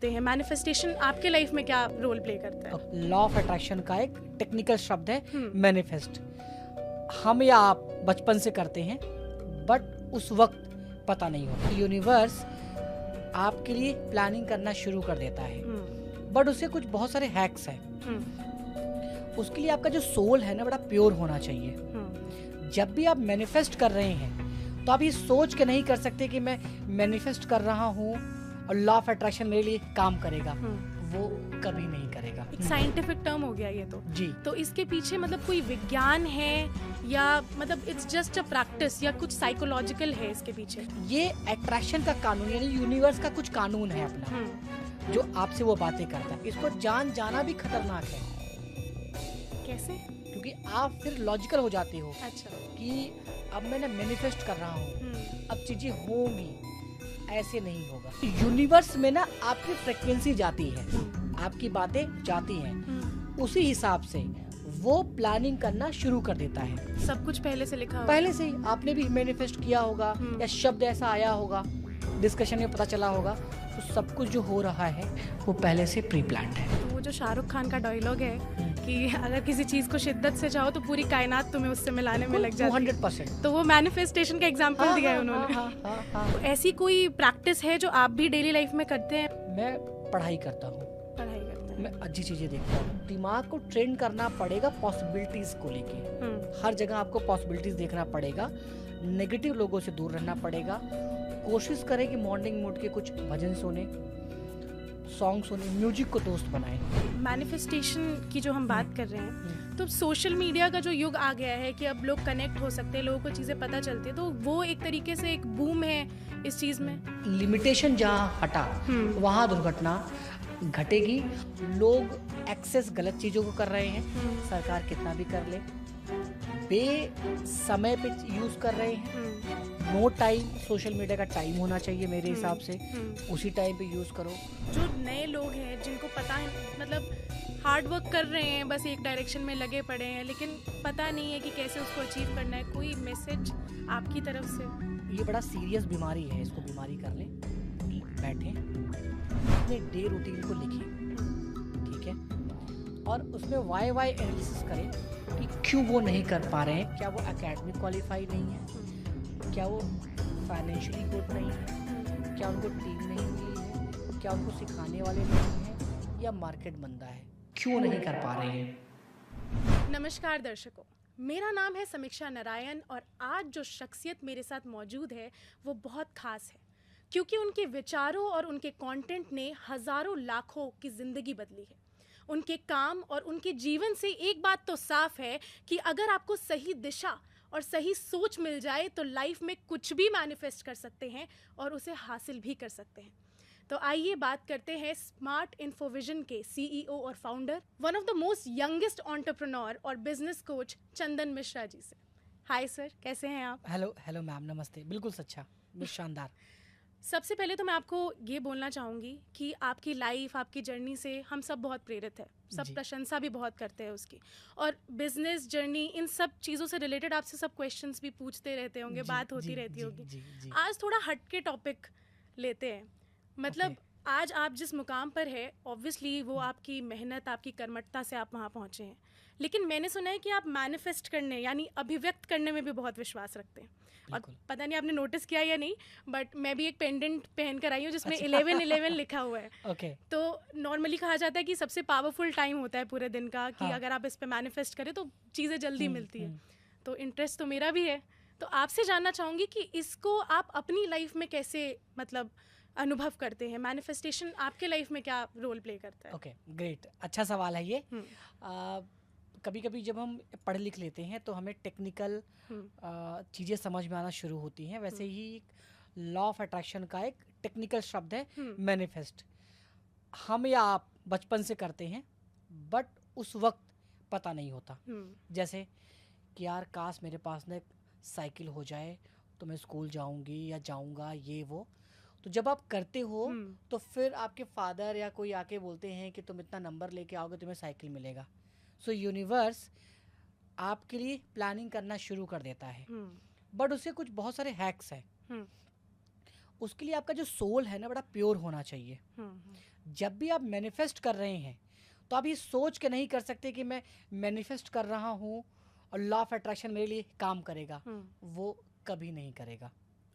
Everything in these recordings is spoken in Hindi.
हैं मैनिफेस्टेशन आपके लाइफ में क्या रोल प्ले करता है? लॉ ऑफ अट्रैक्शन का एक टेक्निकल शब्द है मैनिफेस्ट। हम या आप बचपन से करते हैं, बट उस वक्त पता नहीं होता। यूनिवर्स आपके लिए प्लानिंग करना शुरू कर देता है, बट उसके कुछ बहुत सारे हैक्स हैं। उसके लिए आपका जो सोल है ना, बड़ा प्योर होना चाहिए। जब भी आप मैनिफेस्ट कर रहे हैं तो आप ये सोच के नहीं कर सकते कि मैं मैनिफेस्ट कर रहा हूँ और लॉ ऑफ अट्रैक्शन मेरे लिए काम करेगा। वो कभी नहीं करेगा। एक साइंटिफिक टर्म हो गया ये तो जी। तो इसके पीछे मतलब कोई विज्ञान है या मतलब इट्स जस्ट अ प्रैक्टिस या कुछ साइकोलॉजिकल है इसके पीछे? ये अट्रैक्शन का कानून यानी यूनिवर्स का कुछ कानून है अपना, जो आपसे वो बातें करता है। इसको जाना भी खतरनाक है। कैसे? क्योंकि आप फिर लॉजिकल हो जाते हो। अच्छा। कि अब मैंने मैनिफेस्ट कर रहा हूँ, अब चीजें होंगी, ऐसे नहीं होगा। यूनिवर्स में ना आपकी फ्रिक्वेंसी जाती है, आपकी बातें जाती हैं, उसी हिसाब से वो प्लानिंग करना शुरू कर देता है। सब कुछ पहले से लिखा होगा। पहले से ही आपने भी मैनिफेस्ट किया होगा या शब्द ऐसा आया होगा, डिस्कशन में पता चला होगा। तो सब कुछ जो हो रहा है वो पहले से प्री प्लान्ड है। तो वो जो शाहरुख खान का डायलॉग है कि अगर किसी चीज को शिद्दत से चाहो तो पूरी कायनात तुम्हें उससे मिलाने में लग जाती है। 200%। तो वो मैनिफेस्टेशन का एग्जांपल दिया है उन्होंने। तो ऐसी कोई प्रैक्टिस है जो आप भी डेली लाइफ में करते हैं? मैं पढ़ाई करता हूँ, पढ़ाई करते हैं। मैं अच्छी चीजें देखता हूँ। दिमाग को ट्रेन करना पड़ेगा पॉसिबिलिटीज को लेके। हर जगह आपको पॉसिबिलिटीज देखना पड़ेगा, नेगेटिव लोगों से दूर रहना पड़ेगा। कोशिश करें कि मॉर्निंग मोड के कुछ भजन सुने, सॉन्ग सुने, म्यूजिक को दोस्त बनाएं। मैनिफेस्टेशन की जो हम बात कर रहे हैं, तो सोशल मीडिया का जो युग आ गया है कि अब लोग कनेक्ट हो सकते हैं, लोगों को चीज़ें पता चलती है, तो वो एक तरीके से एक बूम है इस चीज़ में। लिमिटेशन जहाँ हटा वहाँ दुर्घटना घटेगी। लोग एक्सेस गलत चीज़ों को कर रहे हैं, सरकार कितना भी कर ले, समय पे यूज़ कर रहे हैं। नो टाइम, सोशल मीडिया का टाइम होना चाहिए मेरे हिसाब से, उसी टाइम पे यूज़ करो। जो नए लोग हैं जिनको पता है, मतलब हार्ड वर्क कर रहे हैं, बस एक डायरेक्शन में लगे पड़े हैं, लेकिन पता नहीं है कि कैसे उसको अचीव करना है, कोई मैसेज आपकी तरफ से? ये बड़ा सीरियस बीमारी है, इसको बीमारी कर लें। बैठें, अपने डे रूटीन को लिखें, ठीक है, और उसमें वाई एनालिसिस करें कि क्यों वो नहीं कर पा रहे हैं। क्या वो एकेडमिक क्वालिफाई नहीं है, क्या वो फाइनेंशियली गुड नहीं है, क्या उनको टीम नहीं मिली है, क्या उनको सिखाने वाले नहीं हैं, या मार्केट मंदा है, क्यों नहीं कर पा रहे हैं। नमस्कार दर्शकों, मेरा नाम है समीक्षा नारायण और आज जो शख्सियत मेरे साथ मौजूद है वो बहुत खास है, क्योंकि उनके विचारों और उनके कंटेंट ने हज़ारों लाखों की ज़िंदगी बदली है। उनके काम और उनके जीवन से एक बात तो साफ है कि अगर आपको सही दिशा और सही सोच मिल जाए तो लाइफ में कुछ भी मैनिफेस्ट कर सकते हैं और उसे हासिल भी कर सकते हैं। तो आइए बात करते हैं स्मार्ट इन्फोविजन के सीईओ और founder, one of the most youngest entrepreneur और बिजनेस कोच चंदन मिश्रा जी से। हाय सर, कैसे हैं आप? हेलो मैम, नमस्ते। बिल्कुल सच्चा, शानदार। सबसे पहले तो मैं आपको ये बोलना चाहूँगी कि आपकी लाइफ, आपकी जर्नी से हम सब बहुत प्रेरित है, सब प्रशंसा भी बहुत करते हैं उसकी, और बिजनेस जर्नी, इन सब चीज़ों से रिलेटेड आपसे सब क्वेश्चंस भी पूछते रहते होंगे, बात होती रहती होगी। आज थोड़ा हट के टॉपिक लेते हैं। मतलब आज आप जिस मुकाम पर है, ऑब्वियसली वो आपकी मेहनत, आपकी कर्मठता से आप वहाँ पहुँचे हैं, लेकिन मैंने सुना है कि आप मैनिफेस्ट करने यानी अभिव्यक्त करने में भी बहुत विश्वास रखते हैं। और पता नहीं आपने नोटिस किया या नहीं, बट मैं भी एक पेंडेंट पहन कर आई हूँ जिसमें 11-11 लिखा हुआ है। तो नॉर्मली कहा जाता है कि सबसे पावरफुल टाइम होता है पूरे दिन का, कि अगर आप इस पे मैनिफेस्ट करें तो चीज़ें जल्दी मिलती है। तो इंटरेस्ट तो मेरा भी है, तो आपसे जानना चाहूँगी कि इसको आप अपनी लाइफ में कैसे मतलब अनुभव करते हैं? मैनिफेस्टेशन आपके लाइफ में क्या रोल प्ले करता है? ओके, ग्रेट, अच्छा सवाल है ये। कभी कभी जब हम पढ़ लिख लेते हैं तो हमें टेक्निकल चीज़ें समझ में आना शुरू होती हैं। वैसे ही लॉ ऑफ अट्रैक्शन का एक टेक्निकल शब्द है मैनिफेस्ट। हम या आप बचपन से करते हैं, बट उस वक्त पता नहीं होता। जैसे कि यार काश मेरे पास ना एक साइकिल हो जाए तो मैं स्कूल जाऊंगी या जाऊंगा, ये वो। तो जब आप करते हो तो फिर आपके फादर या कोई आके बोलते हैं कि तुम इतना नंबर लेके आओगे तुम्हें साइकिल मिलेगा। सो यूनिवर्स आपके लिए प्लानिंग करना शुरू कर देता है, बट उसके कुछ बहुत सारे हैक्स हैं। उसके लिए आपका जो सोल है ना, बड़ा प्योर होना चाहिए। जब भी आप मैनिफेस्ट कर रहे हैं तो आप ये सोच के नहीं कर सकते कि मैं मैनिफेस्ट कर रहा हूँ और लॉ ऑफ अट्रैक्शन मेरे लिए काम करेगा, वो कभी नहीं करेगा।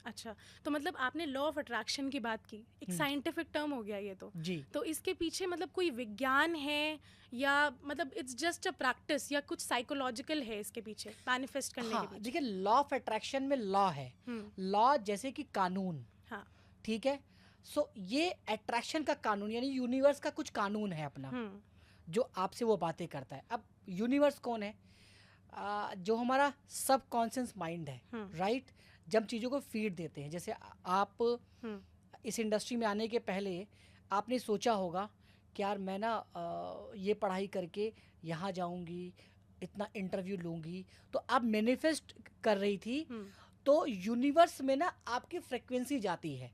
अच्छा, तो मतलब आपने लॉ ऑफ अट्रैक्शन की बात की, एक साइंटिफिक टर्म हो गया ये तो जी। तो इसके पीछे मतलब कोई विज्ञान है या मतलब इट्स जस्ट अ प्रैक्टिस या कुछ साइकोलॉजिकल है इसके पीछे मैनिफेस्ट करने के हाँ, पीछे? देखिए लॉ ऑफ अट्रैक्शन में लॉ है, लॉ जैसे कि कानून, हाँ, ठीक है। सो ये अट्रैक्शन का कानून यानी यूनिवर्स का कुछ कानून है अपना, जो आपसे वो बातें करता है। अब यूनिवर्स कौन है? जो हमारा सबकॉन्शियस माइंड है, राइट। जब चीज़ों को फीड देते हैं, जैसे आप इस इंडस्ट्री में आने के पहले आपने सोचा होगा कि यार मैं ना ये पढ़ाई करके यहाँ जाऊँगी, इतना इंटरव्यू लूँगी, तो आप मैनिफेस्ट कर रही थी। तो यूनिवर्स में ना आपकी फ्रिक्वेंसी जाती है,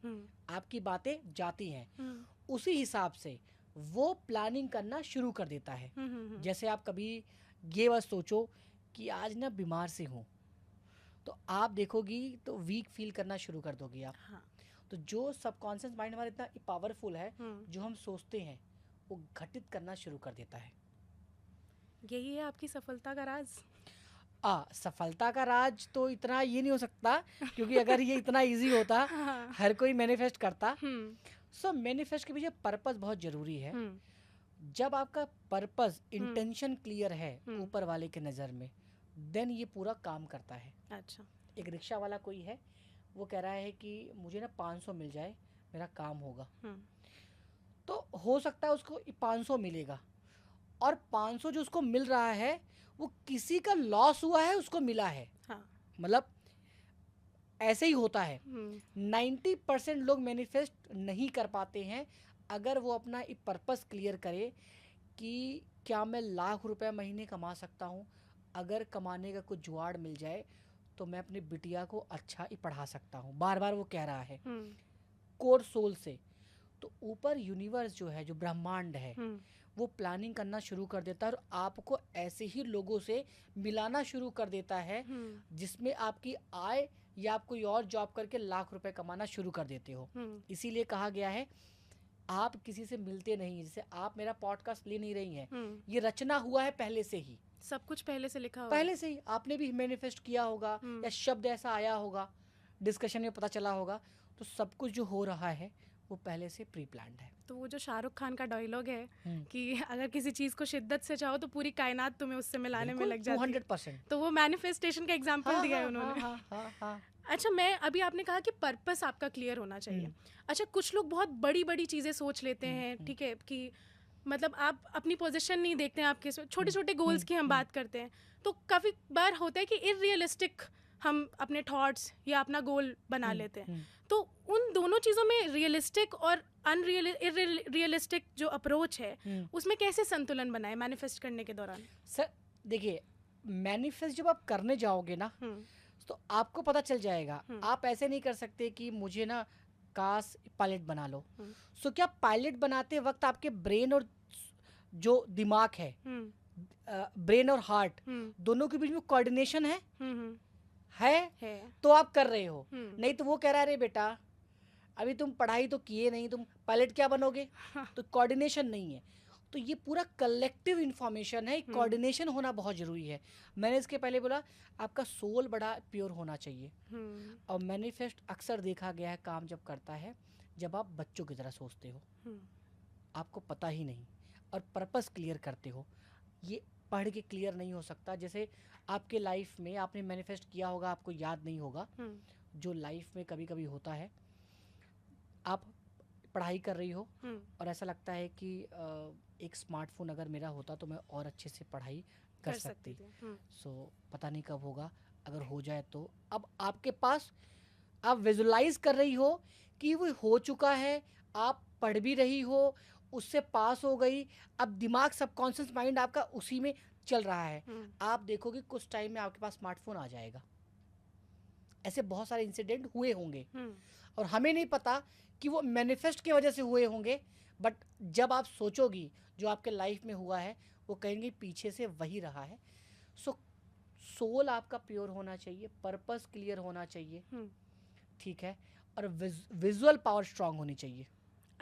आपकी बातें जाती हैं, उसी हिसाब से वो प्लानिंग करना शुरू कर देता है। जैसे आप कभी ये बस सोचो कि आज ना बीमार से हूँ, तो आप देखोगी तो वीक फील करना शुरू कर दोगी आप। हाँ। तो जो सबकॉन्शियस माइंड हमारा इतना पावरफुल है, जो हम सोचते हैं वो घटित करना शुरू कर देता है। यही है आपकी सफलता का राज? सफलता का राज तो इतना ये नहीं हो सकता, क्योंकि अगर ये इतना इजी होता हाँ। हर कोई मैनिफेस्ट करता। सो मैनिफेस्ट के पीछे पर्पस बहुत जरूरी है। जब आपका पर्पस इंटेंशन क्लियर है ऊपर वाले के नज़र में, देन ये पूरा काम करता है। अच्छा, एक रिक्शा वाला कोई है, वो कह रहा है कि मुझे ना 500 मिल जाए, मेरा काम होगा। तो हो सकता है उसको 500 मिलेगा, और 500 जो उसको मिल रहा है वो किसी का लॉस हुआ है, उसको मिला है। हाँ। मतलब ऐसे ही होता है। 90% लोग मैनिफेस्ट नहीं कर पाते हैं। अगर वो अपना पर्पस क्लियर करे कि क्या मैं लाख रुपए महीने कमा सकता हूँ, अगर कमाने का कुछ जुगाड़ मिल जाए तो मैं अपनी बिटिया को अच्छा ही पढ़ा सकता हूँ, बार बार वो कह रहा है कोर सोल से, तो ऊपर यूनिवर्स जो है, जो ब्रह्मांड है, वो प्लानिंग करना शुरू कर देता है और आपको ऐसे ही लोगों से मिलाना शुरू कर देता है जिसमें आपकी आय या आप कोई और जॉब करके लाख रुपए कमाना शुरू कर देते हो। इसीलिए कहा गया है आप किसी से मिलते नहीं, जैसे आप मेरा पॉडकास्ट ले नहीं रही हैं, ये रचना हुआ है पहले से ही, सब कुछ पहले से लिखा हुआ, पहले से ही आपने भी मैनिफेस्ट किया होगा या शब्द ऐसा आया होगा, डिस्कशन में पता चला होगा। तो सब कुछ जो हो रहा है वो पहले से प्री प्लान्ड है। तो वो जो शाहरुख खान का डायलॉग है कि अगर किसी चीज को शिद्दत से चाहो तो पूरी कायनात तुम्हें उससे मिलाने में लग जाती है, 200%। तो वो मैनिफेस्टेशन का एग्जांपल दिया है उन्होंने। अच्छा, मैं अभी आपने कहा कि पर्पस आपका क्लियर होना चाहिए। अच्छा, कुछ लोग बहुत बड़ी बड़ी चीजें सोच लेते हैं, ठीक है, कि मतलब आप अपनी पोजीशन नहीं देखते हैं, आपके छोटे छोटे गोल्स की हम बात करते हैं, तो काफ़ी बार होता है कि इररियलिस्टिक हम अपने थॉट्स या अपना गोल बना लेते हैं। तो उन दोनों चीज़ों में रियलिस्टिक और इररियलिस्टिक जो अप्रोच है उसमें कैसे संतुलन बनाए मैनिफेस्ट करने के दौरान? सर देखिए, मैनिफेस्ट जब आप करने जाओगे ना तो आपको पता चल जाएगा। आप ऐसे नहीं कर सकते कि मुझे ना काश पायलट बना लो। सो क्या पायलट बनाते वक्त आपके ब्रेन और जो दिमाग है, ब्रेन और हार्ट दोनों के बीच में कोऑर्डिनेशन है? है तो आप कर रहे हो। नहीं तो वो कह रहा है, अरे बेटा अभी तुम पढ़ाई तो किए नहीं, तुम पायलट क्या बनोगे? तो कोऑर्डिनेशन नहीं है। तो ये पूरा कलेक्टिव इंफॉर्मेशन है, कोऑर्डिनेशन होना बहुत ज़रूरी है। मैंने इसके पहले बोला आपका सोल बड़ा प्योर होना चाहिए। और मैनिफेस्ट अक्सर देखा गया है काम जब करता है जब आप बच्चों की तरह सोचते हो, आपको पता ही नहीं, और पर्पस क्लियर करते हो। ये पढ़ के क्लियर नहीं हो सकता। जैसे आपके लाइफ में आपने मैनिफेस्ट किया होगा, आपको याद नहीं होगा, जो लाइफ में कभी कभी होता है, आप पढ़ाई कर रही हो और ऐसा लगता है कि एक स्मार्टफोन अगर मेरा होता तो मैं और अच्छे से पढ़ाई कर सकती। सो पता नहीं कब होगा, अगर हो जाए तो। अब आपके पास आप विजुलाइज कर रही हो कि वो हो चुका है, आप पढ़ भी रही हो, उससे पास हो गई, अब दिमाग सबकॉन्शियस माइंड आपका उसी में चल रहा है। आप देखोगे कुछ टाइम में आपके पास स्मार्टफोन आ जाएगा। ऐसे बहुत सारे इंसिडेंट हुए होंगे और हमें नहीं पता कि वो मैनिफेस्ट की वजह से हुए होंगे, बट जब आप सोचोगी जो आपके लाइफ में हुआ है वो कहेंगे पीछे से वही रहा है। सो सोल आपका प्योर होना चाहिए, पर्पस क्लियर होना चाहिए, ठीक है, और विजुअल पावर स्ट्रांग होनी चाहिए।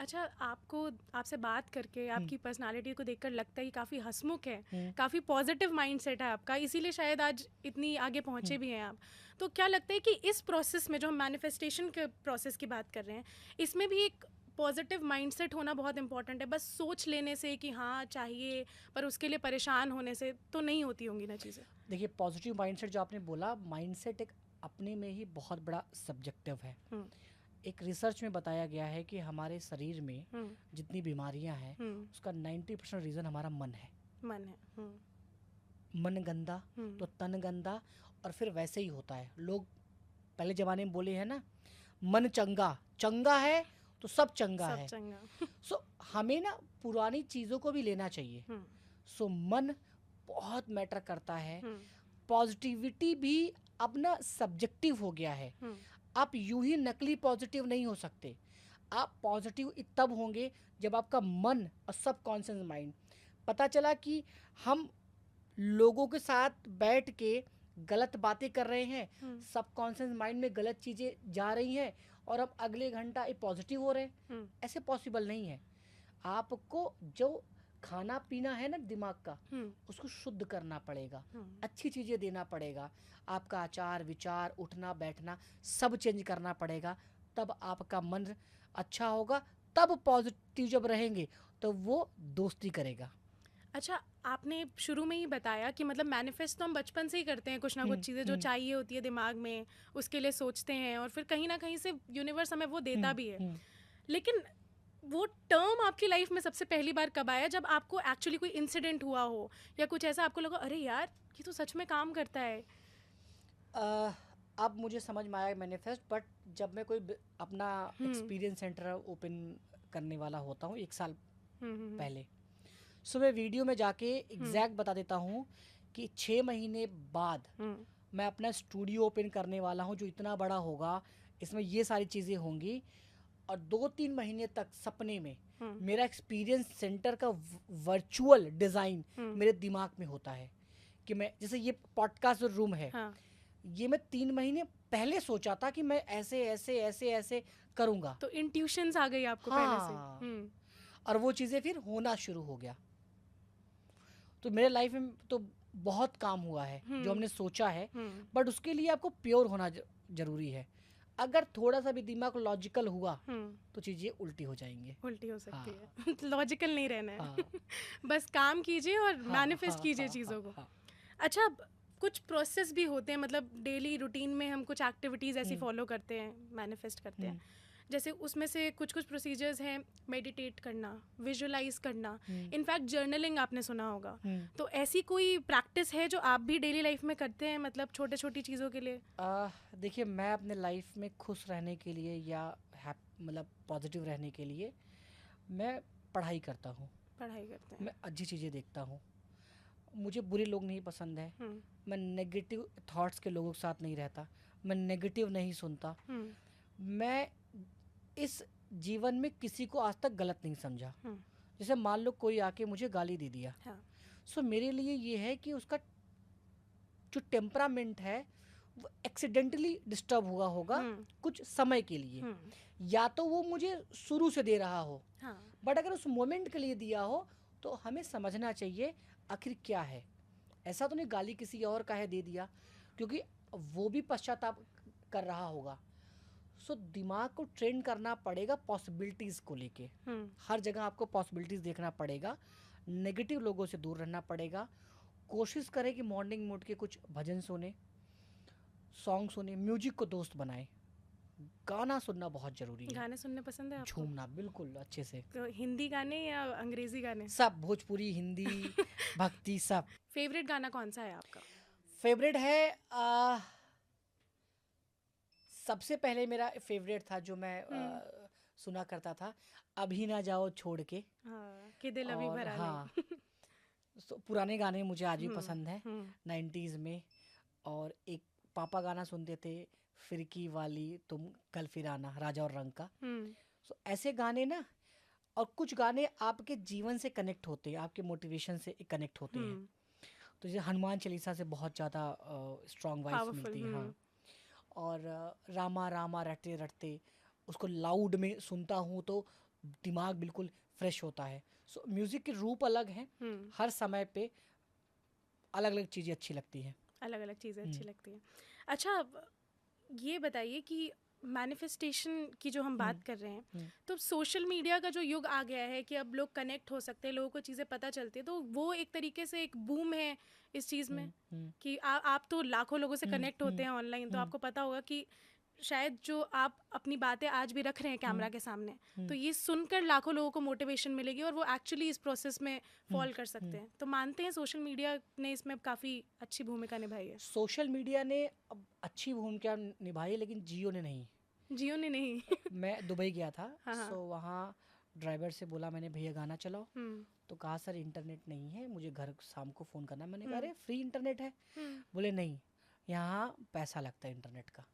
अच्छा, आपको आपसे बात करके हम्म, आपकी पर्सनालिटी को देखकर लगता है कि काफ़ी हंसमुख है, हम्म, काफ़ी पॉजिटिव माइंडसेट है आपका, इसीलिए शायद आज इतनी आगे पहुंचे हम्म। भी हैं आप। तो क्या लगता है कि इस प्रोसेस में जो हम मैनिफेस्टेशन के प्रोसेस की बात कर रहे हैं, इसमें भी एक पॉजिटिव माइंडसेट होना बहुत इंपॉर्टेंट है? बस सोच लेने से कि हाँ चाहिए, पर उसके लिए परेशान होने से तो नहीं होती होंगी ना चीज़ें। देखिए, पॉजिटिव माइंडसेट जो आपने बोला, माइंडसेट एक अपने में ही बहुत बड़ा सब्जेक्टिव है। हम्म। एक रिसर्च में बताया गया है कि हमारे शरीर में हम्म। जितनी बीमारियां हैं, हम्म। उसका 90% रीज़न हमारा मन है। मन है। हम्म। मन गंदा तो हम्म। तन गंदा। और फिर वैसे ही होता है। लोग पहले ज़माने में बोले हैं ना, मन चंगा चंगा है तो सब चंगा सब है। चंगा। सो हमें ना पुरानी चीज़ों को भी लेना चाहिए। हम्म। सो मन बहुत मैटर करता है। हम्म। पॉजिटिविटी भी अब ना सब्जेक्टिव हो गया है। हम्म। आप यूं ही नकली पॉजिटिव नहीं हो सकते। आप पॉजिटिव तब होंगे जब आपका मन और सबकॉन्शियस माइंड, पता चला कि हम लोगों के साथ बैठ के गलत बातें कर रहे हैं, हम्म। सबकॉन्शियस माइंड में गलत चीज़ें जा रही हैं, और हम अगले घंटा ये पॉजिटिव हो रहे हैं। हम्म। ऐसे पॉसिबल नहीं है। आपको जो खाना पीना है ना दिमाग का, हम्म। उसको शुद्ध करना पड़ेगा। हम्म। अच्छी चीज़ें देना पड़ेगा। आपका आचार विचार उठना बैठना सब चेंज करना पड़ेगा। तब आपका मन अच्छा होगा। तब पॉजिटिव जब रहेंगे तो वो दोस्ती करेगा। अच्छा, आपने शुरू में ही बताया कि मतलब मैनिफेस्ट तो हम बचपन से ही करते हैं, कुछ ना कुछ चीज़ें जो हम्म, चाहिए होती है दिमाग में, उसके लिए सोचते हैं और फिर कहीं ना कहीं से यूनिवर्स हमें वो देता हम्म, भी है। हम्म। लेकिन वो टर्म आपकी लाइफ में सबसे पहली बार कब आया, जब आपको एक्चुअली कोई इंसिडेंट हुआ हो या कुछ ऐसा आपको लगा अरे यार ये तो सच में काम करता है? अ, अब मुझे समझ में आया मैनिफेस्ट। बट जब मैं कोई अपना हम्म। एक्सपीरियंस सेंटर ओपन करने वाला होता हूँ 1 साल हम्म। पहले, सो मैं वीडियो में जाके हम्म। एग्जैक्ट बता देता हूँ कि 6 महीने बाद हम्म। मैं अपना स्टूडियो ओपन करने वाला हूँ जो इतना बड़ा होगा। इसमें ये सारी चीज़ें होंगी। और 2-3 महीने तक सपने में हम्म। मेरा एक्सपीरियंस सेंटर का वर्चुअल डिज़ाइन हम्म। मेरे दिमाग में होता है। कि मैं, जैसे ये पॉडकास्ट रूम है, हाँ। ये मैं 3 महीने पहले सोचा था कि मैं ऐसे ऐसे ऐसे ऐसे करूँगा। तो इंट्यूशंस आ गई आपको पहले से? हाँ, और वो चीज़ें फिर होना शुरू हो गया। तो मेरे लाइफ में तो बहुत काम हुआ है जो हमने सोचा है। हम्म। बट उसके लिए आपको प्योर होना ज़रूरी है। अगर थोड़ा सा भी दिमाग लॉजिकल हुआ हम्म। तो चीज़ें उल्टी हो जाएंगी। उल्टी हो सकती हाँ, है। लॉजिकल नहीं रहना है। हाँ, बस काम कीजिए और हाँ, मैनिफेस्ट हाँ, कीजिए हाँ, हाँ, चीज़ों को। हाँ। अच्छा, कुछ प्रोसेस भी होते हैं, मतलब डेली रूटीन में हम कुछ एक्टिविटीज़ ऐसी हम्म, फॉलो करते हैं, मैनिफेस्ट करते हैं। हम्म, जैसे उसमें से कुछ कुछ प्रोसीजर्स हैं, मेडिटेट करना, विजुअलाइज करना, हम्म, इनफैक्ट जर्नलिंग आपने सुना होगा। हम्म। तो ऐसी कोई प्रैक्टिस है जो आप भी डेली लाइफ में करते हैं, मतलब छोटे छोटी चीज़ों के लिए? देखिए, मैं अपने लाइफ में खुश रहने के लिए या मतलब पॉजिटिव रहने के लिए मैं पढ़ाई करता हूँ। पढ़ाई करते हैं। मैं अच्छी चीज़ें देखता हूँ। मुझे बुरे लोग नहीं पसंद है। हम्म। मैं नेगेटिव थॉट्स के लोगों के साथ नहीं रहता। मैं नेगेटिव नहीं सुनता। हम्म। मैं इस जीवन में किसी को आज तक गलत नहीं समझा। हम्म। जैसे मान लो कोई आके मुझे गाली दे दिया, हाँ। सो मेरे लिए ये है कि उसका जो टेम्परामेंट है वो एक्सीडेंटली डिस्टर्ब हुआ होगा हम्म। कुछ समय के लिए। हम्म। या तो वो मुझे शुरू से दे रहा हो, हाँ। बट अगर उस मोमेंट के लिए दिया हो तो हमें समझना चाहिए आखिर क्या है। ऐसा तो नहीं गाली किसी और का है दे दिया, क्योंकि वो भी पश्चाताप कर रहा होगा। सो दिमाग को ट्रेन करना पड़ेगा पॉसिबिलिटीज़ को लेके। हम्म। हर जगह आपको पॉसिबिलिटीज़ देखना पड़ेगा। नेगेटिव लोगों से दूर रहना पड़ेगा। कोशिश करें कि मॉर्निंग मोड के कुछ भजन सुने, सॉन्ग सुने, म्यूजिक को दोस्त बनाएं। गाना सुनना बहुत ज़रूरी है। गाने सुनने पसंद है आपको? झूमना बिल्कुल अच्छे से। तो हिंदी गाने या अंग्रेजी गाने? सब, भोजपुरी, हिंदी, भक्ति, सब। फेवरेट गाना कौन सा है आपका? फेवरेट है सबसे पहले मेरा फेवरेट था जो मैं सुना करता था, अभी ना जाओ छोड़ के। हाँ, कि दिल अभी और भरा हाँ, नहीं। पुराने गाने मुझे आज भी हम्म। पसंद है, हम्म। 90s में। और एक पापा गाना सुनते थे, फिरकी वाली तुम कल फिर आना, राजा और रंग का। हम्म। सो ऐसे गाने ना, और कुछ गाने आपके जीवन से कनेक्ट होते हैं, आपके मोटिवेशन से कनेक्ट होते हैं। हम्म। तो जैसे हनुमान चालीसा से बहुत ज़्यादा स्ट्रॉन्ग वाइब्स पावरफुल। मिलती हैं। हम्म। हाँ। और रामा रामा रटते रटते उसको लाउड में सुनता हूँ तो दिमाग बिल्कुल फ्रेश होता है। सो म्यूजिक के रूप अलग हैं, हर समय पे अलग अलग चीज़ें अच्छी लगती हैं। अलग अलग चीज़ें अच्छी लगती हैं। अच्छा, ये बताइए कि मैनिफेस्टेशन की जो हम बात कर रहे हैं, तो सोशल मीडिया का जो युग आ गया है कि अब लोग कनेक्ट हो सकते हैं, लोगों को चीज़ें पता चलती है, तो वो एक तरीके से एक बूम है इस चीज़ में कि आप तो लाखों लोगों से कनेक्ट होते हैं ऑनलाइन, तो आपको पता होगा कि शायद जो आप अपनी बातें आज भी रख रहे हैं कैमरा के सामने, तो ये सुनकर लाखों लोगों को मोटिवेशन मिलेगी और वो एक्चुअली इस प्रोसेस में फॉल कर सकते हैं। तो मानते हैं सोशल मीडिया ने इसमें काफ़ी अच्छी भूमिका निभाई है? सोशल मीडिया ने अब अच्छी भूमिका निभाई है, लेकिन जियो ने नहीं। जियो ने नहीं। मैं दुबई गया था, हाँ। सो वहाँ ड्राइवर से बोला मैंने, भैया गाना चलाओ। तो कहा सर इंटरनेट नहीं है, मुझे घर शाम को फ़ोन करना है। मैंने कहा अरे फ्री इंटरनेट है। बोले नहीं, यहाँ पैसा लगता है इंटरनेट का।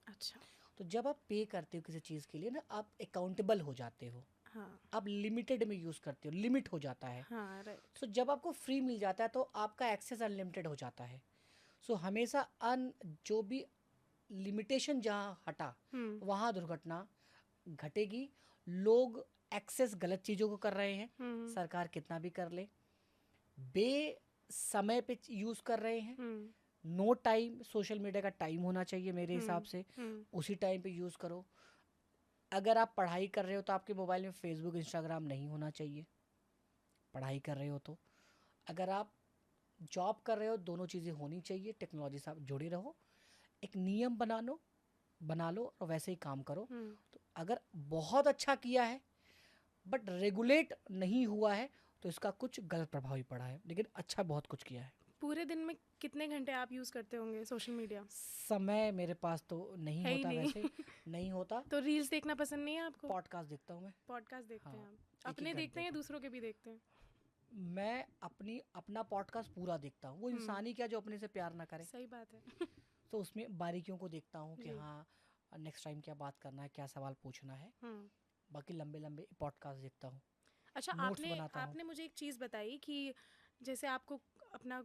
अच्छा। तो जब आप पे करते हो किसी चीज़ के लिए ना, आप अकाउंटेबल हो जाते हो। हाँ। आप लिमिटेड में यूज़ करते हो, लिमिट हो जाता है। हाँ, राइट। सो जब आपको फ्री मिल जाता है तो आपका एक्सेस अनलिमिटेड हो जाता है। सो हमेशा जो भी लिमिटेशन जहाँ हटा वहाँ दुर्घटना घटेगी। लोग एक्सेस गलत चीज़ों को कर रहे हैं, सरकार कितना भी कर ले, बे समय पे यूज़ कर रहे हैं। नो टाइम, सोशल मीडिया का टाइम होना चाहिए मेरे हिसाब से, उसी टाइम पे यूज़ करो। अगर आप पढ़ाई कर रहे हो तो आपके मोबाइल में फेसबुक इंस्टाग्राम नहीं होना चाहिए, पढ़ाई कर रहे हो तो। अगर आप जॉब कर रहे हो, दोनों चीज़ें होनी चाहिए, टेक्नोलॉजी से आप जुड़े रहो, एक नियम बना लो और वैसे ही काम करो। तो अगर बहुत अच्छा किया है बट रेगुलेट नहीं हुआ है तो इसका कुछ गलत प्रभाव ही पड़ा है, लेकिन अच्छा बहुत कुछ किया है। पूरे दिन में कितने घंटे आप यूज़ करते होंगे सोशल मीडिया? समय मेरे पास तो नहीं है ही होता नहीं। वैसे नहीं होता। तो रील्स देखना पसंद नहीं है आपको? पॉडकास्ट देखता हूँ मैं। पॉडकास्ट देखते हाँ, हैं आप? एक अपने घंटे देखते हैं या का। दूसरों के भी देखते हैं? मैं अपना पॉडकास्ट पूरा देखता हूँ। वो इंसान ही क्या जो अपने से प्यार ना करे। सही बात है। तो उसमें बारीकियों को देखता हूँ कि जी। हाँ नेक्स्ट टाइम क्या बात करना है, क्या सवाल पूछना है। बाकी लंबे लंबे पॉडकास्ट देखता हूँ, अच्छा, नोट्स बनाता हूँ। आपने मुझे एक चीज़ बताई कि जैसे आपको अपना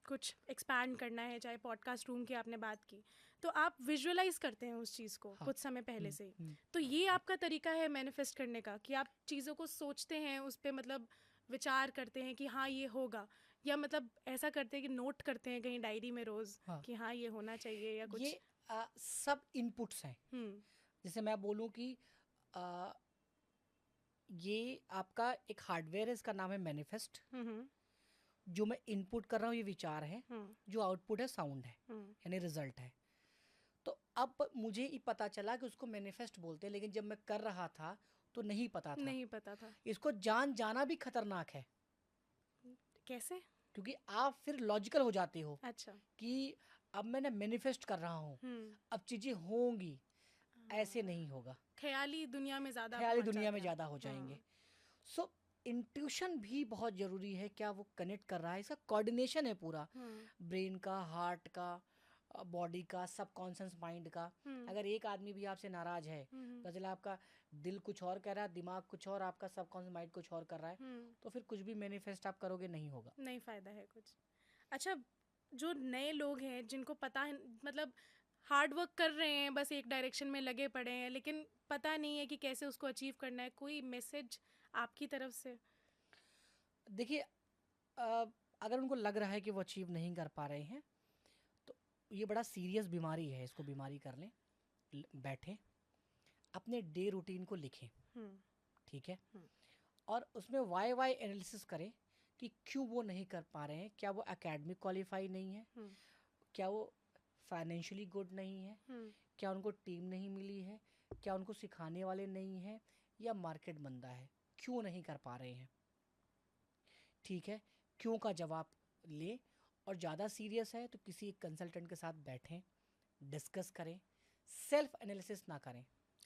कुछ एक्सपैंड करना है, चाहे पॉडकास्ट रूम की आपने बात की, तो आप विजुअलाइज करते हैं उस चीज़ को कुछ समय पहले से ही। तो ये आपका तरीका है मैनिफेस्ट करने का कि आप चीज़ों को सोचते हैं, उस पर मतलब विचार करते हैं कि हाँ ये होगा, या मतलब ऐसा करते हैं कि नोट करते हैं कहीं डायरी में रोज़ कि हाँ ये होना चाहिए या कुछ? ये सब इनपुट्स हैं। जैसे मैं बोलूँ कि ये आपका एक हार्डवेयर है, इसका नाम है मैनिफेस्ट। जो मैं इनपुट कर रहा हूँ ये विचार है, जो आउटपुट है साउंड है, यानी रिजल्ट है। तो अब मुझे ही पता चला कि उसको मैनिफेस्ट बोलते हैं, लेकिन जब मैं कर रहा था तो नहीं पता था। इसको जाना भी खतरनाक है। कैसे? क्योंकि आप फिर लॉजिकल हो जाते हो। अच्छा। कि अब मैंने मैनिफेस्ट कर रहा हूँ, अब चीज़ें होंगी, ऐसे नहीं होगा। ख्याली दुनिया में ज़्यादा हो जाएंगे। सो इंट्यूशन भी बहुत ज़रूरी है। क्या वो कनेक्ट कर रहा है, इसका कोऑर्डिनेशन है पूरा, ब्रेन का, हार्ट का, बॉडी का, सबकॉन्शियस माइंड का। अगर एक आदमी भी आपसे नाराज है, तो चला आपका दिल कुछ और कह रहा है, दिमाग कुछ और, आपका सबकॉन्शियस माइंड कुछ और कर रहा है, तो फिर कुछ भी मैनिफेस्ट आप करोगे नहीं होगा, नहीं फ़ायदा है कुछ। अच्छा, जो नए लोग हैं जिनको पता है, मतलब हार्ड वर्क कर रहे हैं, बस एक डायरेक्शन में लगे पड़े हैं, लेकिन पता नहीं है कि कैसे उसको अचीव करना है, कोई मैसेज आपकी तरफ से? देखिए, अगर उनको लग रहा है कि वो अचीव नहीं कर पा रहे हैं तो ये बड़ा सीरियस बीमारी है, इसको बीमारी कर लें। बैठें, अपने डे रूटीन को लिखें, ठीक है, और उसमें वाई एनालिसिस करें कि क्यों वो नहीं कर पा रहे हैं। क्या वो एकेडमिक क्वालिफाई नहीं है, क्या वो फाइनेंशियली गुड नहीं है, क्या उनको टीम नहीं मिली है, क्या उनको सिखाने वाले नहीं हैं, या मार्केट मंदा है, क्यों नहीं कर पा रहे हैं। ठीक है, क्यों का जवाब ले, और ज़्यादा सीरियस है तो किसी कंसल्टेंट के साथ बैठें, डिस्कस करें, सेल्फ एनालिसिस ना करें।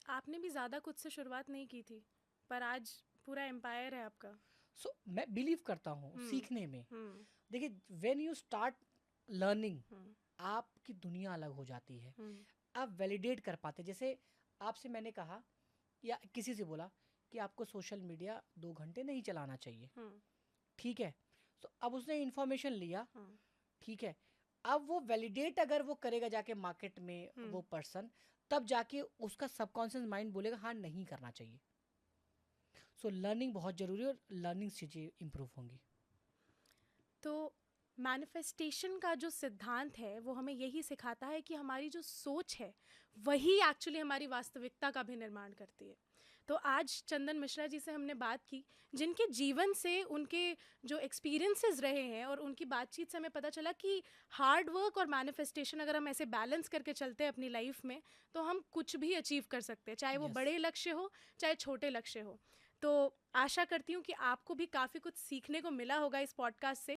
आपने भी ज़्यादा कुछ से शुरुआत नहीं की थी, पर आज पूरा एम्पायर है आपका। मैं बिलीव करता हूँ सीखने में। देखिए, व्हेन यू स्टार्ट लर्निंग, आपकी दुनिया अलग हो जाती है। आप वैलिडेट कर पाते। जैसे आपसे मैंने कहा या किसी से बोला कि आपको सोशल मीडिया 2 घंटे नहीं चलाना चाहिए, ठीक है, तो अब उसने इन्फॉर्मेशन लिया, ठीक है, अब वो वैलिडेट अगर वो करेगा जाके मार्केट में, वो पर्सन, तब जाके उसका सबकॉन्शियस माइंड बोलेगा हाँ नहीं करना चाहिए। सो लर्निंग बहुत ज़रूरी है और लर्निंग से चीज़ें इम्प्रूव होंगी। तो मैनिफेस्टेशन का जो सिद्धांत है वो हमें यही सिखाता है कि हमारी जो सोच है वही एक्चुअली हमारी वास्तविकता का भी निर्माण करती है। तो आज चंदन मिश्रा जी से हमने बात की, जिनके जीवन से उनके जो एक्सपीरियंसेस रहे हैं और उनकी बातचीत से हमें पता चला कि हार्ड वर्क और मैनिफेस्टेशन अगर हम ऐसे बैलेंस करके चलते हैं अपनी लाइफ में तो हम कुछ भी अचीव कर सकते हैं, चाहे वो Yes. बड़े लक्ष्य हो चाहे छोटे लक्ष्य हो। तो आशा करती हूँ कि आपको भी काफ़ी कुछ सीखने को मिला होगा इस पॉडकास्ट से।